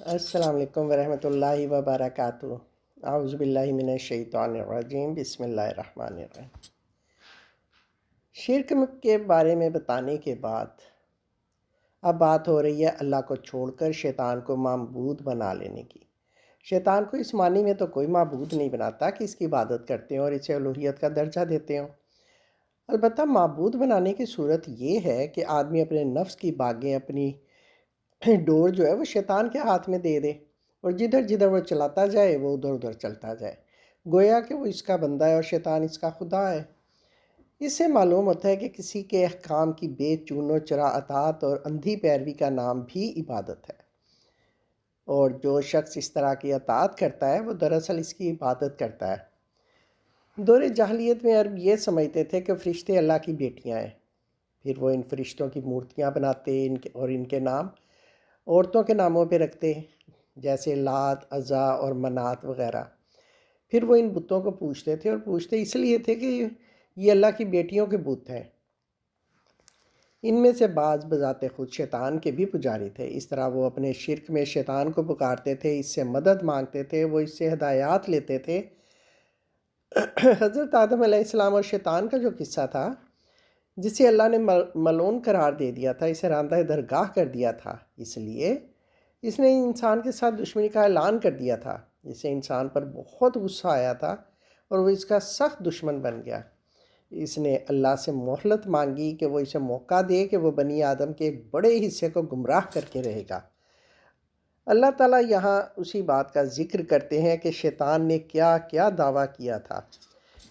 السلام علیکم ورحمۃ اللہ وبرکاتہ۔ اعوذ باللہ من الشیطان الرجیم، بسم اللہ الرحمن الرحیم۔ شرک کے بارے میں بتانے کے بعد اب بات ہو رہی ہے اللہ کو چھوڑ کر شیطان کو معبود بنا لینے کی۔ شیطان کو اس معنی میں تو کوئی معبود نہیں بناتا کہ اس کی عبادت کرتے ہیں اور اسے الوہیت کا درجہ دیتے ہوں۔ البتہ معبود بنانے کی صورت یہ ہے کہ آدمی اپنے نفس کی باغیں، اپنی ڈور جو ہے وہ شیطان کے ہاتھ میں دے دے اور جدھر جدھر وہ چلاتا جائے وہ ادھر ادھر چلتا جائے، گویا کہ وہ اس کا بندہ ہے اور شیطان اس کا خدا ہے۔ اس سے معلوم ہوتا ہے کہ کسی کے احکام کی بے چون و چرا اطاعت اور اندھی پیروی کا نام بھی عبادت ہے، اور جو شخص اس طرح کی اطاعت کرتا ہے وہ دراصل اس کی عبادت کرتا ہے۔ دور جاہلیت میں عرب یہ سمجھتے تھے کہ فرشتے اللہ کی بیٹیاں ہیں، پھر وہ ان فرشتوں کی مورتیاں بناتے اور ان کے نام عورتوں کے ناموں پہ رکھتے، جیسے لات، عزا اور منات وغیرہ۔ پھر وہ ان بتوں کو پوجتے تھے، اور پوجتے اس لیے تھے کہ یہ اللہ کی بیٹیوں کے بت ہیں۔ ان میں سے بعض بذات خود شیطان کے بھی پجاری تھے۔ اس طرح وہ اپنے شرک میں شیطان کو پکارتے تھے، اس سے مدد مانگتے تھے، وہ اس سے ہدایات لیتے تھے۔ حضرت آدم علیہ السلام اور شیطان کا جو قصہ تھا، جسے اللہ نے ملعون قرار دے دیا تھا، اسے راندہ درگاہ کر دیا تھا، اس لیے اس نے انسان کے ساتھ دشمنی کا اعلان کر دیا تھا، جس سے انسان پر بہت غصہ آیا تھا اور وہ اس کا سخت دشمن بن گیا۔ اس نے اللہ سے مہلت مانگی کہ وہ اسے موقع دے کہ وہ بنی آدم کے ایک بڑے حصے کو گمراہ کر کے رہے گا۔ اللہ تعالیٰ یہاں اسی بات کا ذکر کرتے ہیں کہ شیطان نے کیا کیا دعویٰ کیا تھا۔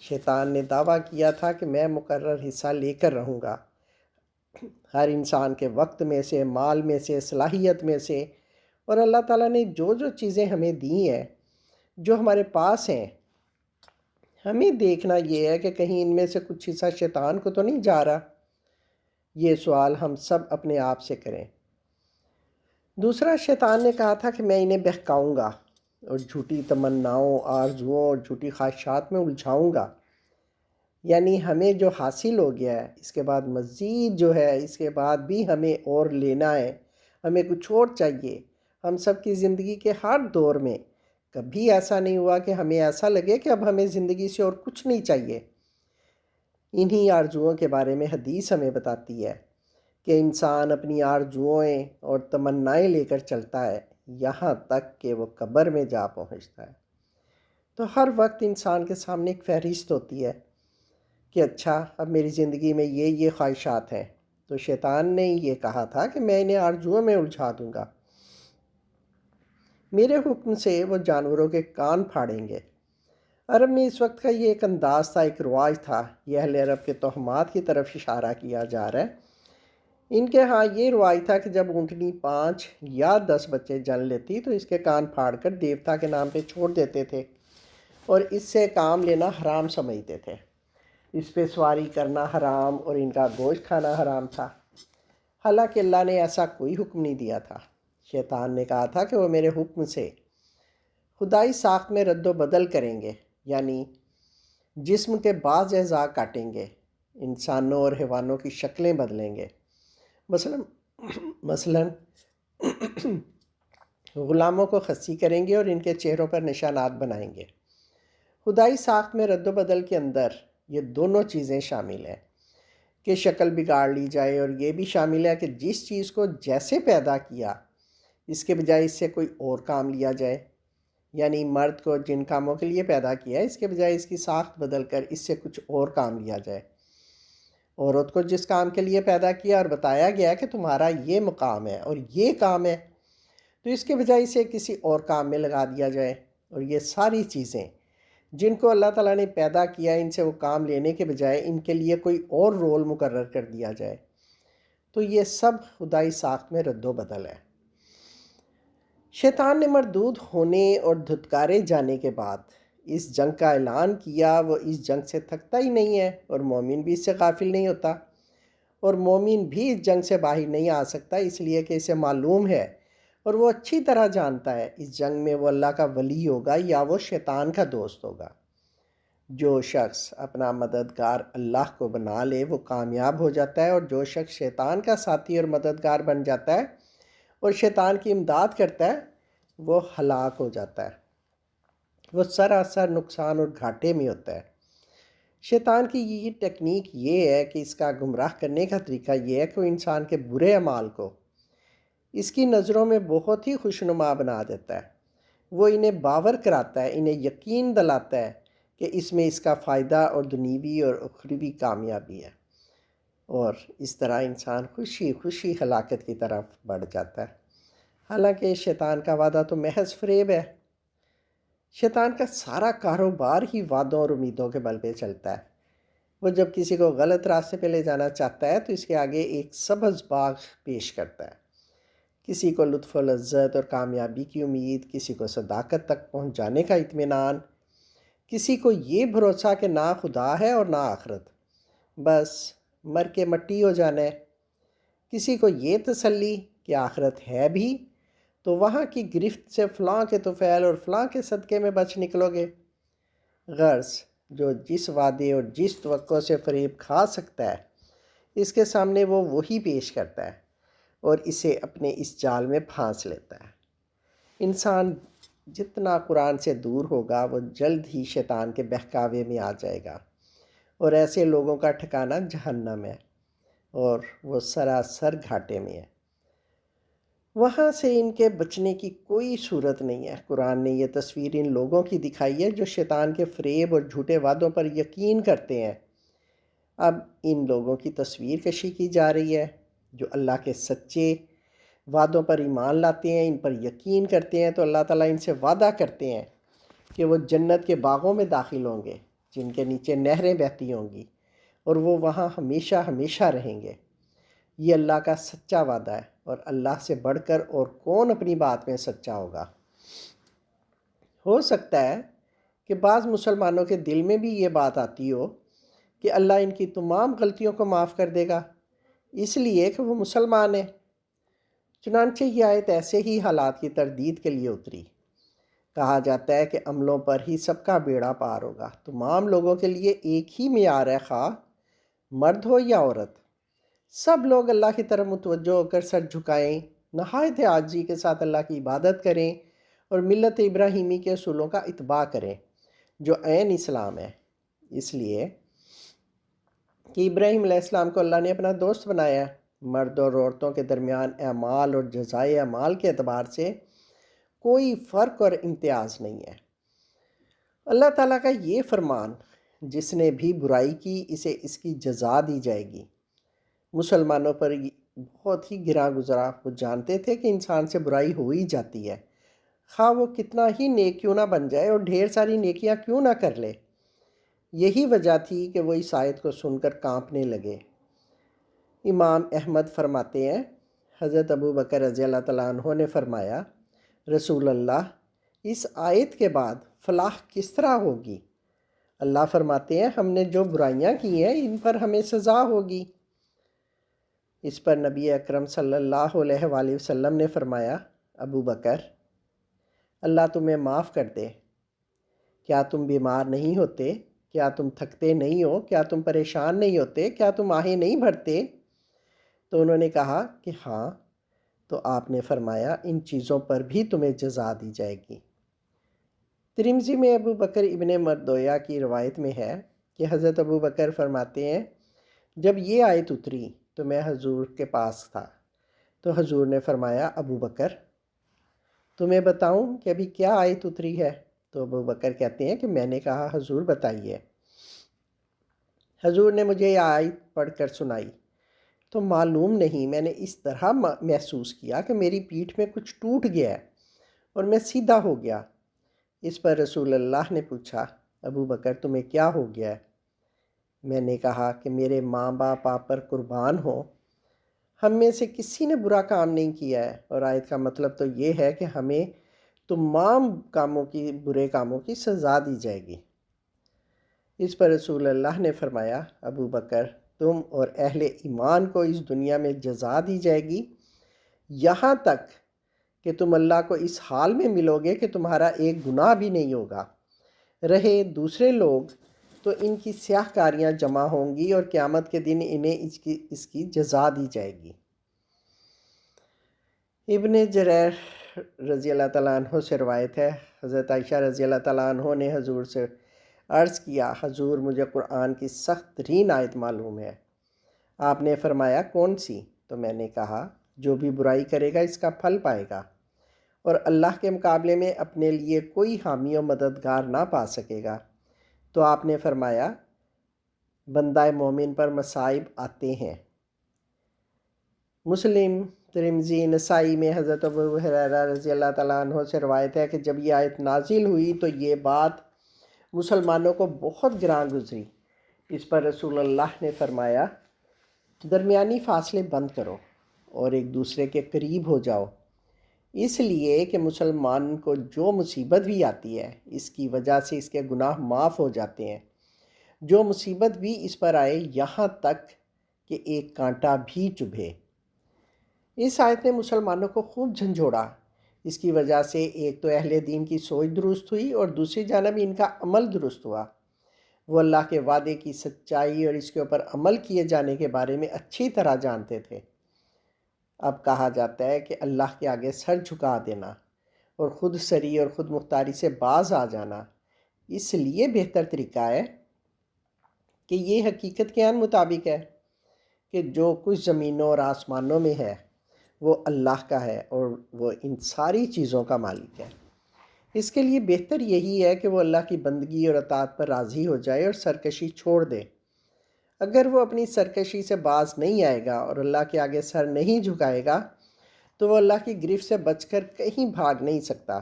شیطان نے دعویٰ کیا تھا کہ میں مقرر حصہ لے کر رہوں گا، ہر انسان کے وقت میں سے، مال میں سے، صلاحیت میں سے، اور اللہ تعالیٰ نے جو جو چیزیں ہمیں دی ہیں، جو ہمارے پاس ہیں، ہمیں دیکھنا یہ ہے کہ کہیں ان میں سے کچھ حصہ شیطان کو تو نہیں جا رہا۔ یہ سوال ہم سب اپنے آپ سے کریں۔ دوسرا، شیطان نے کہا تھا کہ میں انہیں بہکاؤں گا اور جھوٹی تمناؤں، آرزوؤں اور جھوٹی خواہشات میں الجھاؤں گا، یعنی ہمیں جو حاصل ہو گیا ہے اس کے بعد مزید جو ہے، اس کے بعد بھی ہمیں اور لینا ہے، ہمیں کچھ اور چاہیے۔ ہم سب کی زندگی کے ہر دور میں کبھی ایسا نہیں ہوا کہ ہمیں ایسا لگے کہ اب ہمیں زندگی سے اور کچھ نہیں چاہیے۔ انہی آرزوؤں کے بارے میں حدیث ہمیں بتاتی ہے کہ انسان اپنی آرزوئیں اور تمنائیں لے کر چلتا ہے یہاں تک کہ وہ قبر میں جا پہنچتا ہے۔ تو ہر وقت انسان کے سامنے ایک فہرست ہوتی ہے کہ اچھا اب میری زندگی میں یہ خواہشات ہیں، تو شیطان نے یہ کہا تھا کہ میں انہیں آرزوؤں میں الجھا دوں گا، میرے حکم سے وہ جانوروں کے کان پھاڑیں گے۔ عرب میں اس وقت کا یہ ایک انداز تھا، ایک رواج تھا۔ یہ اہل عرب کے توہمات کی طرف اشارہ کیا جا رہا ہے۔ ان کے ہاں یہ رواج تھا کہ جب اونٹنی 5 یا 10 بچے جن لیتی تو اس کے کان پھاڑ کر دیوتا کے نام پہ چھوڑ دیتے تھے، اور اس سے کام لینا حرام سمجھتے تھے۔ اس پہ سواری کرنا حرام اور ان کا گوشت کھانا حرام تھا، حالانکہ اللہ نے ایسا کوئی حکم نہیں دیا تھا۔ شیطان نے کہا تھا کہ وہ میرے حکم سے خدائی ساخت میں رد و بدل کریں گے، یعنی جسم کے بعض اعضاء کاٹیں گے، انسانوں اور حیوانوں کی شکلیں بدلیں گے، مثلاً غلاموں کو خصی کریں گے اور ان کے چہروں پر نشانات بنائیں گے۔ خدائی ساخت میں رد و بدل کے اندر یہ دونوں چیزیں شامل ہیں کہ شکل بگاڑ لی جائے، اور یہ بھی شامل ہے کہ جس چیز کو جیسے پیدا کیا اس کے بجائے اس سے کوئی اور کام لیا جائے، یعنی مرد کو جن کاموں کے لیے پیدا کیا ہے اس کے بجائے اس کی ساخت بدل کر اس سے کچھ اور کام لیا جائے۔ عورت کو جس کام کے لیے پیدا کیا اور بتایا گیا کہ تمہارا یہ مقام ہے اور یہ کام ہے، تو اس کے بجائے اسے کسی اور کام میں لگا دیا جائے۔ اور یہ ساری چیزیں جن کو اللہ تعالیٰ نے پیدا کیا، ان سے وہ کام لینے کے بجائے ان کے لیے کوئی اور رول مقرر کر دیا جائے، تو یہ سب خدائی ساخت میں رد و بدل ہے۔ شیطان نے مردود ہونے اور دھتکارے جانے کے بعد اس جنگ کا اعلان کیا۔ وہ اس جنگ سے تھکتا ہی نہیں ہے، اور مومن بھی اس سے غافل نہیں ہوتا، اور مومن بھی اس جنگ سے باہر نہیں آ سکتا، اس لیے کہ اسے معلوم ہے اور وہ اچھی طرح جانتا ہے اس جنگ میں وہ اللہ کا ولی ہوگا یا وہ شیطان کا دوست ہوگا۔ جو شخص اپنا مددگار اللہ کو بنا لے وہ کامیاب ہو جاتا ہے، اور جو شخص شیطان کا ساتھی اور مددگار بن جاتا ہے اور شیطان کی امداد کرتا ہے وہ ہلاک ہو جاتا ہے، وہ سراسر نقصان اور گھاٹے میں ہوتا ہے۔ شیطان کی یہ ٹیکنیک یہ ہے کہ اس کا گمراہ کرنے کا طریقہ یہ ہے کہ وہ انسان کے برے اعمال کو اس کی نظروں میں بہت ہی خوشنما بنا دیتا ہے۔ وہ انہیں باور کراتا ہے، انہیں یقین دلاتا ہے کہ اس میں اس کا فائدہ اور دنیوی اور اخروی کامیابی ہے، اور اس طرح انسان خوشی خوشی ہلاکت کی طرف بڑھ جاتا ہے۔ حالانکہ شیطان کا وعدہ تو محض فریب ہے۔ شیطان کا سارا کاروبار ہی وعدوں اور امیدوں کے بل پہ چلتا ہے۔ وہ جب کسی کو غلط راستے پہ لے جانا چاہتا ہے تو اس کے آگے ایک سبز باغ پیش کرتا ہے، کسی کو لطف و لذت اور کامیابی کی امید، کسی کو صداقت تک پہنچ جانے کا اطمینان، کسی کو یہ بھروسہ کہ نہ خدا ہے اور نہ آخرت، بس مر کے مٹی ہو جانا ہے، کسی کو یہ تسلی کہ آخرت ہے بھی تو وہاں کی گرفت سے فلاں کے طفیل اور فلاں کے صدقے میں بچ نکلو گے۔ غرض جو جس وعدے اور جس توقع سے فریب کھا سکتا ہے، اس کے سامنے وہ وہی پیش کرتا ہے اور اسے اپنے اس جال میں پھانس لیتا ہے۔ انسان جتنا قرآن سے دور ہوگا وہ جلد ہی شیطان کے بہکاوے میں آ جائے گا، اور ایسے لوگوں کا ٹھکانہ جہنم ہے اور وہ سراسر گھاٹے میں ہے، وہاں سے ان کے بچنے کی کوئی صورت نہیں ہے۔ قرآن نے یہ تصویر ان لوگوں کی دکھائی ہے جو شیطان کے فریب اور جھوٹے وعدوں پر یقین کرتے ہیں۔ اب ان لوگوں کی تصویر کشی کی جا رہی ہے جو اللہ کے سچے وعدوں پر ایمان لاتے ہیں، ان پر یقین کرتے ہیں، تو اللہ تعالیٰ ان سے وعدہ کرتے ہیں کہ وہ جنت کے باغوں میں داخل ہوں گے جن کے نیچے نہریں بہتی ہوں گی، اور وہ وہاں ہمیشہ ہمیشہ رہیں گے۔ یہ اللہ کا سچا وعدہ ہے، اور اللہ سے بڑھ کر اور کون اپنی بات میں سچا ہوگا۔ ہو سکتا ہے کہ بعض مسلمانوں کے دل میں بھی یہ بات آتی ہو کہ اللہ ان کی تمام غلطیوں کو معاف کر دے گا اس لیے کہ وہ مسلمان ہیں۔ چنانچہ یہ آیت ایسے ہی حالات کی تردید کے لیے اتری۔ کہا جاتا ہے کہ عملوں پر ہی سب کا بیڑا پار ہوگا، تمام لوگوں کے لیے ایک ہی معیار ہے، خواہ مرد ہو یا عورت۔ سب لوگ اللہ کی طرف متوجہ ہو کر سر جھکائیں، نہایت عاجزی کے ساتھ اللہ کی عبادت کریں اور ملت ابراہیمی کے اصولوں کا اتباع کریں جو عین اسلام ہے۔ اس لیے کہ ابراہیم علیہ السلام کو اللہ نے اپنا دوست بنایا ہے۔ مرد اور عورتوں کے درمیان اعمال اور جزائے اعمال کے اعتبار سے کوئی فرق اور امتیاز نہیں ہے۔ اللہ تعالیٰ کا یہ فرمان، جس نے بھی برائی کی اسے اس کی جزا دی جائے گی، مسلمانوں پر بہت ہی گراں گزرا۔ وہ جانتے تھے کہ انسان سے برائی ہو ہی جاتی ہے، خواہ وہ کتنا ہی نیک کیوں نہ بن جائے اور ڈھیر ساری نیکیاں کیوں نہ کر لے۔ یہی وجہ تھی کہ وہ اس آیت کو سن کر کانپنے لگے۔ امام احمد فرماتے ہیں، حضرت ابو بکر رضی اللہ تعالیٰ عنہ نے فرمایا، رسول اللہ، اس آیت کے بعد فلاح کس طرح ہوگی؟ اللہ فرماتے ہیں، ہم نے جو برائیاں کی ہیں ان پر ہمیں سزا ہوگی۔ اس پر نبی اکرم صلی اللہ علیہ وآلہ وسلم نے فرمایا، ابو بکر، اللہ تمہیں معاف کر دے، کیا تم بیمار نہیں ہوتے؟ کیا تم تھکتے نہیں ہو؟ کیا تم پریشان نہیں ہوتے؟ کیا تم آہیں نہیں بھرتے؟ تو انہوں نے کہا کہ ہاں۔ تو آپ نے فرمایا، ان چیزوں پر بھی تمہیں جزا دی جائے گی۔ ترمذی میں ابو بکر ابن مردویہ کی روایت میں ہے کہ حضرت ابو بکر فرماتے ہیں، جب یہ آیت اتری تو میں حضور کے پاس تھا، تو حضور نے فرمایا، ابو بکر، تمہیں بتاؤں کہ ابھی کیا آیت اتری ہے؟ تو ابو بکر کہتے ہیں کہ میں نے کہا، حضور بتائیے۔ حضور نے مجھے یہ آیت پڑھ کر سنائی تو معلوم نہیں میں نے اس طرح محسوس کیا کہ میری پیٹھ میں کچھ ٹوٹ گیا ہے اور میں سیدھا ہو گیا۔ اس پر رسول اللہ نے پوچھا، ابو بکر تمہیں کیا ہو گیا ہے؟ میں نے کہا کہ میرے ماں باپ آپ پر قربان ہوں، ہم میں سے کسی نے برا کام نہیں کیا ہے، اور آیت کا مطلب تو یہ ہے کہ ہمیں تمام برے کاموں کی سزا دی جائے گی۔ اس پر رسول اللہ نے فرمایا، ابو بکر، تم اور اہل ایمان کو اس دنیا میں جزا دی جائے گی یہاں تک کہ تم اللہ کو اس حال میں ملو گے کہ تمہارا ایک گناہ بھی نہیں ہوگا۔ رہے دوسرے لوگ تو ان کی سیاہ کاریاں جمع ہوں گی اور قیامت کے دن انہیں اس کی جزا دی جائے گی۔ ابن جریر رضی اللہ تعالیٰ عنہ سے روایت ہے، حضرت عائشہ رضی اللہ تعالیٰ عنہ نے حضور سے عرض کیا، حضور مجھے قرآن کی سخت ترین آیت معلوم ہے۔ آپ نے فرمایا کون سی؟ تو میں نے کہا جو بھی برائی کرے گا اس کا پھل پائے گا، اور اللہ کے مقابلے میں اپنے لیے کوئی حامی و مددگار نہ پا سکے گا۔ تو آپ نے فرمایا بندہ مومن پر مصائب آتے ہیں۔ مسلم، ترمذی، نسائی میں حضرت ابو ہریرہ رضی اللہ تعالیٰ عنہ سے روایت ہے کہ جب یہ آیت نازل ہوئی تو یہ بات مسلمانوں کو بہت گراں گزری۔ اس پر رسول اللہ نے فرمایا درمیانی فاصلے بند کرو اور ایک دوسرے کے قریب ہو جاؤ، اس لیے کہ مسلمان کو جو مصیبت بھی آتی ہے اس کی وجہ سے اس کے گناہ معاف ہو جاتے ہیں۔ جو مصیبت بھی اس پر آئے یہاں تک کہ ایک کانٹا بھی چبھے۔ اس آیت نے مسلمانوں کو خوب جھنجھوڑا۔ اس کی وجہ سے ایک تو اہل دین کی سوچ درست ہوئی اور دوسری جانب ان کا عمل درست ہوا۔ وہ اللہ کے وعدے کی سچائی اور اس کے اوپر عمل کیے جانے کے بارے میں اچھی طرح جانتے تھے۔ اب کہا جاتا ہے کہ اللہ کے آگے سر جھکا دینا اور خود سری اور خود مختاری سے باز آ جانا اس لیے بہتر طریقہ ہے کہ یہ حقیقت کے عین مطابق ہے کہ جو کچھ زمینوں اور آسمانوں میں ہے وہ اللہ کا ہے اور وہ ان ساری چیزوں کا مالک ہے۔ اس کے لیے بہتر یہی ہے کہ وہ اللہ کی بندگی اور اطاعت پر راضی ہو جائے اور سرکشی چھوڑ دے۔ اگر وہ اپنی سرکشی سے باز نہیں آئے گا اور اللہ کے آگے سر نہیں جھکائے گا تو وہ اللہ کی گرفت سے بچ کر کہیں بھاگ نہیں سکتا۔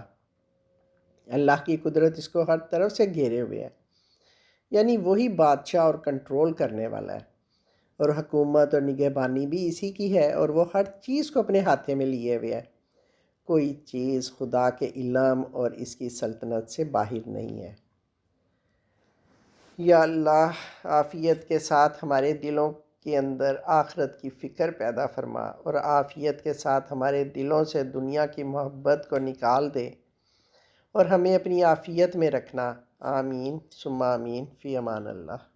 اللہ کی قدرت اس کو ہر طرف سے گھیرے ہوئے ہے، یعنی وہی بادشاہ اور کنٹرول کرنے والا ہے، اور حکومت اور نگہبانی بھی اسی کی ہے، اور وہ ہر چیز کو اپنے ہاتھے میں لیے ہوئے ہے۔ کوئی چیز خدا کے علم اور اس کی سلطنت سے باہر نہیں ہے۔ یا اللہ عافیت کے ساتھ ہمارے دلوں کے اندر آخرت کی فکر پیدا فرما، اور عافیت کے ساتھ ہمارے دلوں سے دنیا کی محبت کو نکال دے، اور ہمیں اپنی عافیت میں رکھنا۔ آمین ثم آمین، فی امان اللہ۔